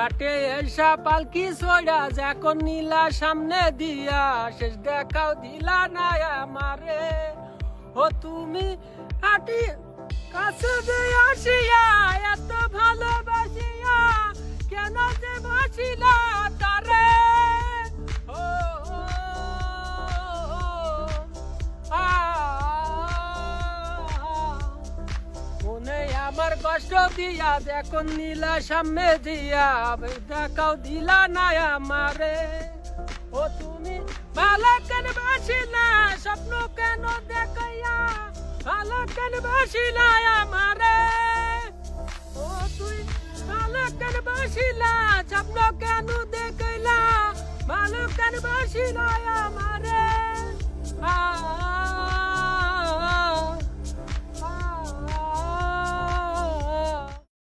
ঘাটে এসা পালকি ছড়া যখন নীলা সামনে দিয়া শেষ দেখাও দিলা না আমারে। ও তুমি হাঁটি কাছে যে আসিয়া এত ভালোবাসিয়া কেন যে বাসিলা তারে। ও মনে আমার কষ্ট দিয়া দেখুন নীলা সামনে দিয়া দেখাও দিলা না আমারে। ও তুমি ভালো কেন বাসিলা স্বপ্ন কেন দেখাইয়া ভালো কেন বাসিলা আমারে। ও তুই ভালো কেন বাসিলা স্বপ্ন কেন দেখাইলা ভালো কেন বাসিলা আমারে।